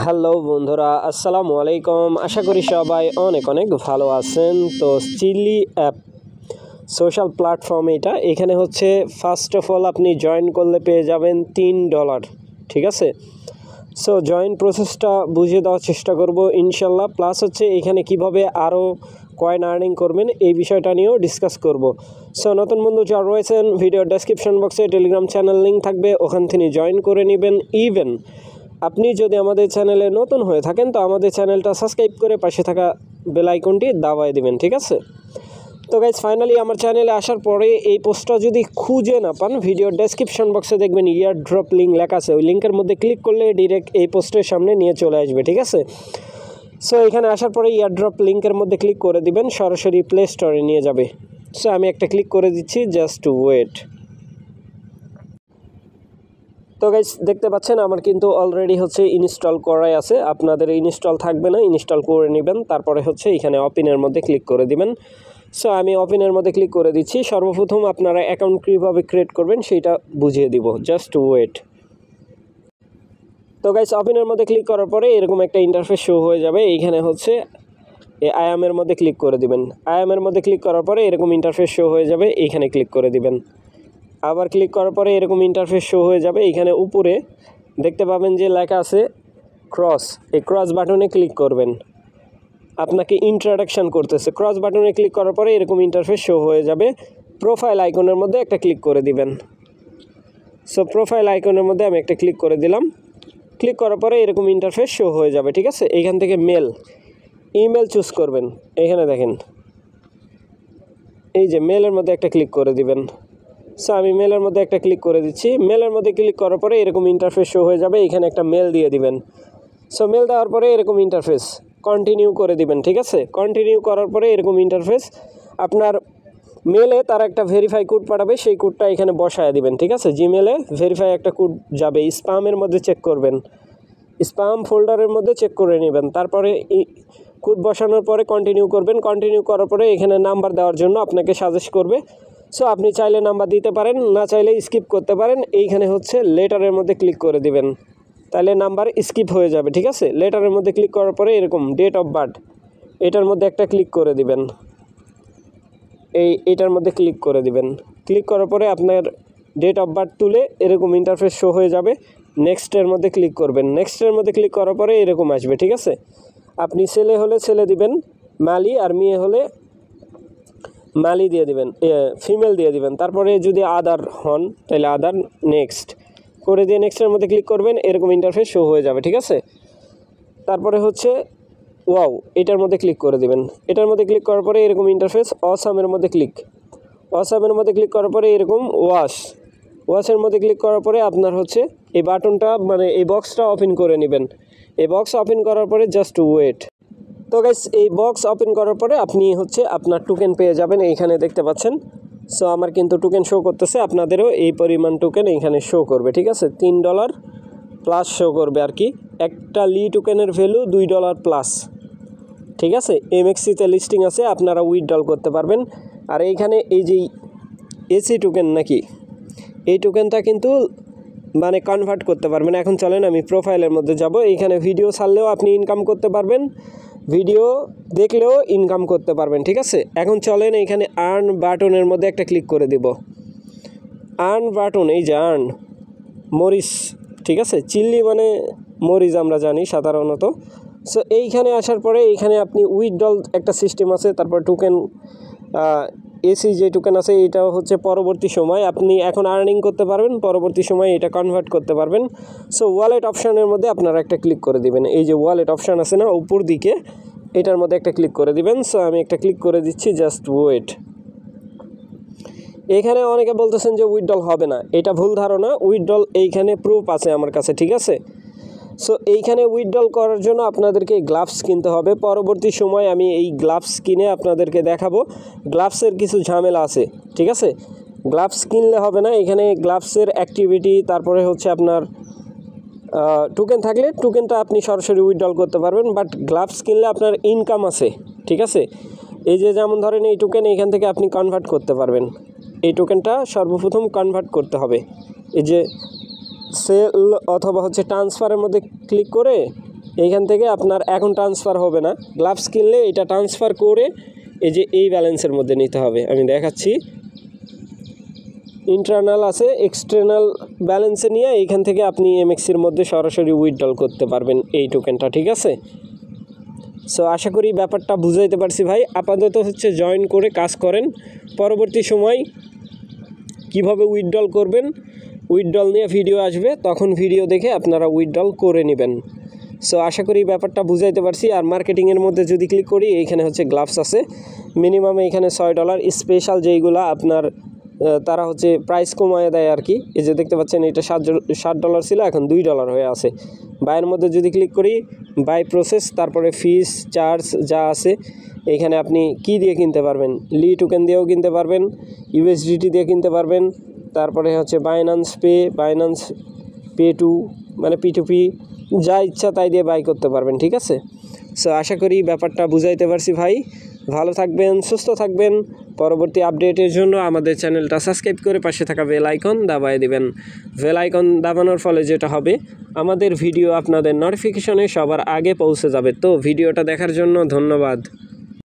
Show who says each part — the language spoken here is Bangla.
Speaker 1: হ্যালো বন্ধুরা, আসসালামু আলাইকুম। আশা করি সবাই অনেক অনেক ভালো আছেন। তো চিলি অ্যাপ সোশ্যাল প্ল্যাটফর্ম এখানে হচ্ছে ফার্স্ট অফ অল আপনি জয়েন করলে পেয়ে যাবেন $3, ঠিক আছে। সো জয়েন প্রসেসটা বুঝিয়ে দেওয়ার চেষ্টা করব ইনশাল্লাহ। প্লাস হচ্ছে এখানে কিভাবে আরও কয়েন আর্নিং করবেন এই বিষয়টা নিয়েও ডিসকাস করব। সো নতুন বন্ধু যারা রয়েছেন, ভিডিও ডেসক্রিপশন বক্সে টেলিগ্রাম চ্যানেল লিঙ্ক থাকবে, ওখান থেকে জয়েন করে নেবেন। ইভেন আপনি যদি আমাদের চ্যানেলে নতুন হয়ে থাকেন তো আমাদের চ্যানেলটা সাবস্ক্রাইব করে পাশে থাকা বেল আইকনটি দাবায় দিবেন, ঠিক আছে। তো গাইজ ফাইনালি আমার চ্যানেলে আসার পরে এই পোস্টটা যদি খুঁজে না পান, ভিডিও ডেসক্রিপশন বক্সে দেখবেন ইয়ার ড্রপ লিঙ্ক লেখা আছে। ওই লিঙ্কের মধ্যে ক্লিক করলে ডিরেক্ট এই পোস্টের সামনে নিয়ে চলে আসবে, ঠিক আছে। সো এখানে আসার পরে ইয়ার ড্রপ লিঙ্কের মধ্যে ক্লিক করে দিবেন, সরাসরি প্লে স্টোরে নিয়ে যাবে। সো আমি একটা ক্লিক করে দিচ্ছি, জাস্ট ওয়েট। তো গাইস দেখতে পাচ্ছেন আমার কিন্তু অলরেডি হচ্ছে ইনস্টল করাই আছে। আপনাদের ইনস্টল থাকবে না, ইনস্টল করে নেবেন। তারপরে হচ্ছে এখানে ওপেনের মধ্যে ক্লিক করে দিবেন। সো আমি ওপেনের মধ্যে ক্লিক করে দিচ্ছি। সর্বপ্রথম আপনারা অ্যাকাউন্ট কীভাবে ক্রিয়েট করবেন সেইটা বুঝিয়ে দিব, জাস্ট ওয়েট। তো গাইস ওপেনের মধ্যে ক্লিক করার পরে এরকম একটা ইন্টারফেস শো হয়ে যাবে। এইখানে হচ্ছে আইএমের মধ্যে ক্লিক করে দিবেন। আইএমের মধ্যে ক্লিক করার পরে এরকম ইন্টারফেস শো হয়ে যাবে, এইখানে ক্লিক করে দিবেন। আবার ক্লিক করার পরে এরকম ইন্টারফেস শো হয়ে যাবে। এখানে উপরে দেখতে পাবেন যে লেখা আছে ক্রস, এই ক্রস বাটনে ক্লিক করবেন। আপনাকে ইন্ট্রোডাকশান করতেছে। ক্রস বাটনে ক্লিক করার পরে এরকম ইন্টারফেস শো হয়ে যাবে। প্রোফাইল আইকনের মধ্যে একটা ক্লিক করে দিবেন। সো প্রোফাইল আইকনের মধ্যে আমি একটা ক্লিক করে দিলাম। ক্লিক করার পরে এরকম ইন্টারফেস শো হয়ে যাবে, ঠিক আছে। এইখান থেকে ইমেল চুজ করবেন। এখানে দেখেন এই যে মেলের মধ্যে একটা ক্লিক করে দিবেন। সো আমি মেলের মধ্যে একটা ক্লিক করে দিচ্ছি। মেলের মধ্যে ক্লিক করার পরে এরকম ইন্টারফেস শো হয়ে যাবে। এখানে একটা মেল দিয়ে দিবেন। সো মেল দেওয়ার পরে এরকম ইন্টারফেস কন্টিনিউ করে দিবেন, ঠিক আছে। কন্টিনিউ করার পরে এরকম ইন্টারফেস আপনার মেলে তারা একটা ভেরিফাই কোড পাঠাবে, সেই কোডটা এখানে বসায় দিবেন, ঠিক আছে। জিমেলে ভেরিফাই একটা কোড যাবে, স্প্যামের মধ্যে চেক করবেন, স্প্যাম ফোল্ডারের মধ্যে চেক করে নেবেন। তারপরে কোড বসানোর পরে কন্টিনিউ করবেন। কন্টিনিউ করার পরে এখানে নাম্বার দেওয়ার জন্য আপনাকে সাজেস্ট করবে। সো আপনি চাইলে নাম্বার দিতে পারেন, না চাইলে স্কিপ করতে পারেন। এইখানে হচ্ছে লেটারের মধ্যে ক্লিক করে দিবেন, তাহলে নাম্বার স্কিপ হয়ে যাবে, ঠিক আছে। লেটারের মধ্যে ক্লিক করার পরে এরকম ডেট অফ বার্থ এটার মধ্যে একটা ক্লিক করে দিবেন। এটার মধ্যে ক্লিক করে দিবেন। ক্লিক করার পরে আপনার ডেট অফ বার্থ তুলে এরকম ইন্টারফেস শো হয়ে যাবে। নেক্সটের মধ্যে ক্লিক করবেন। নেক্সটের মধ্যে ক্লিক করার পরে এরকম আসবে, ঠিক আছে। আপনি ছেলে হলে ছেলে দিবেন মালি, আর মেয়ে হলে মালি দিয়ে দিবেন, ফিমেল দিয়ে দিবেন। তারপরে যদি আদার হন তাহলে আদার, নেক্সট করে দিয়ে নেক্সটের মধ্যে ক্লিক করবেন। এরকম ইন্টারফেস শো হয়ে যাবে, ঠিক আছে। তারপরে হচ্ছে ওয়াও, এটার মধ্যে ক্লিক করে দিবেন। এটার মধ্যে ক্লিক করার পরে এরকম ইন্টারফেস। অসামের মধ্যে অসামের মধ্যে ক্লিক করার পরে এরকম ওয়াশের মধ্যে ক্লিক করার পরে আপনার হচ্ছে এই বাটনটা মানে এই বক্সটা ওপেন করে নেবেন। এই বক্স ওপেন করার পরে জাস্ট ওয়েট। তো গাইস এই বক্স ওপেন করার পরে আপনি হচ্ছে আপনার টোকেন পেয়ে যাবেন, এইখানে দেখতে পাচ্ছেন। সো আমার কিন্তু টোকেন শো করতেছে, আপনাদেরও এই পরিমাণ টোকেন এখানে শো করবে, ঠিক আছে। $3 প্লাস শো করবে আর কি। একটা টোকেনের ভ্যালু $2 প্লাস, ঠিক আছে। MXCতে লিস্টিং আছে, আপনারা উইথড্রল করতে পারবেন। আর এইখানে এই যে এসি টোকেন নাকি, এই টোকেনটা কিন্তু মানে কনভার্ট করতে পারবেন। এখন চলেন আমি প্রোফাইলের মধ্যে যাব। এইখানে ভিডিও ছাড়লেও আপনি ইনকাম করতে পারবেন, ভিডিও দেখলেও ইনকাম করতে পারবেন, ঠিক আছে। এখন চলেন এইখানে আর্ন বাটনের মধ্যে একটা ক্লিক করে দিব। আর্ন বাটন, এই যে আর্ন মরিচ, ঠিক আছে। চিল্লি মানে মরিচ আমরা জানি সাধারণত। সো এইখানে আসার পরে এইখানে আপনি উইথড্রল একটা সিস্টেম আছে। তারপর টোকেন এসি যে টোকেন আছে এটাও হচ্ছে পরবর্তী সময় আপনি এখন আর্নিং করতে পারবেন, পরবর্তী সময় এটা কনভার্ট করতে পারবেন। সো ওয়ালেট অপশানের মধ্যে আপনারা একটা ক্লিক করে দিবেন। এই যে ওয়ালেট অপশান আছে না উপর দিকে, এটার মধ্যে একটা ক্লিক করে দিবেন। সো আমি একটা ক্লিক করে দিচ্ছি, জাস্ট ওয়েট। এখানে অনেকে বলতেছেন যে উইথড্রল হবে না, এটা ভুল ধারণা। উইথড্রল এইখানে প্রুফ আছে আমার কাছে, ঠিক আছে। সো এইখানে উইথড্রল করার জন্য আপনাদেরকে গ্লাভস কিনতে হবে। পরবর্তী সময় আমি এই গ্লাভস কিনে আপনাদেরকে দেখাবো। গ্লাভসের কিছু ঝামেলা আছে, ঠিক আছে। গ্লাভস কিনলে হবে না, এখানে গ্লাভসের অ্যাক্টিভিটি, তারপরে হচ্ছে আপনার টোকেন থাকলে টোকেনটা আপনি সরাসরি উইথড্রল করতে পারবেন। বাট গ্লাভস কিনলে আপনার ইনকাম আছে, ঠিক আছে। এই যে যেমন ধরেন এই টোকেন এইখান থেকে আপনি কনভার্ট করতে পারবেন। এই টোকেনটা সর্বপ্রথম কনভার্ট করতে হবে। এই যে সেল অথবা হচ্ছে ট্রান্সফারের মধ্যে ক্লিক করে এইখান থেকে আপনার এখন ট্রান্সফার হবে না, গ্লাভস কিনলে এটা ট্রান্সফার করে এই যে এই ব্যালেন্সের মধ্যে নিতে হবে। আমি দেখাচ্ছি, ইন্টারনাল আছে, এক্সটার্নাল ব্যালেন্সে নিয়ে এইখান থেকে আপনি এমএক্সির মধ্যে সরাসরি উইথড্রল করতে পারবেন এই টোকেনটা, ঠিক আছে। সো আশা করি ব্যাপারটা বুঝাইতে পারছি ভাই। আপাতত হচ্ছে জয়েন করে কাজ করেন, পরবর্তী সময় কিভাবে উইথড্রল করবেন, উইথড্রল নিয়ে ভিডিও আসবে, তখন ভিডিও দেখে আপনারা উইথড্রল করে নেবেন। সো আশা করি ব্যাপারটা বুঝাইতে পারছি। আর মার্কেটিংয়ের মধ্যে যদি ক্লিক করি, এইখানে হচ্ছে গ্লাভস আছে, মিনিমাম এখানে $6, স্পেশাল যেইগুলো আপনার তারা হচ্ছে প্রাইস কমায় দেয় আর কি। এই যে দেখতে পাচ্ছেন এটা $60 ছিল, এখন $2 হয়ে আছে। বাইয়ের মধ্যে যদি ক্লিক করি, বাই প্রসেস, তারপরে ফিস চার্জ যা আছে এখানে আপনি কি দিয়ে কিনতে পারবেন, লি টোকেন দিয়েও কিনতে পারবেন, USDT দিয়ে কিনতে পারবেন, তারপরে হচ্ছে বাইন্যান্স পে টু মানে P2P, যা ইচ্ছা তাই দিয়ে বাই করতে পারবেন, ঠিক আছে। সো আশা করি ব্যাপারটা বুঝাইতে পারছি ভাই। ভালো থাকবেন, সুস্থ থাকবেন। পরবর্তী আপডেটের জন্য আমাদের চ্যানেলটা সাবস্ক্রাইব করে পাশে থাকা বেল আইকন দাবায় দিবেন। বেল আইকন দাবানোর ফলে যেটা হবে, আমাদের ভিডিও আপনাদের নোটিফিকেশনে সবার আগে পৌঁছে যাবে। তো ভিডিওটা দেখার জন্য ধন্যবাদ।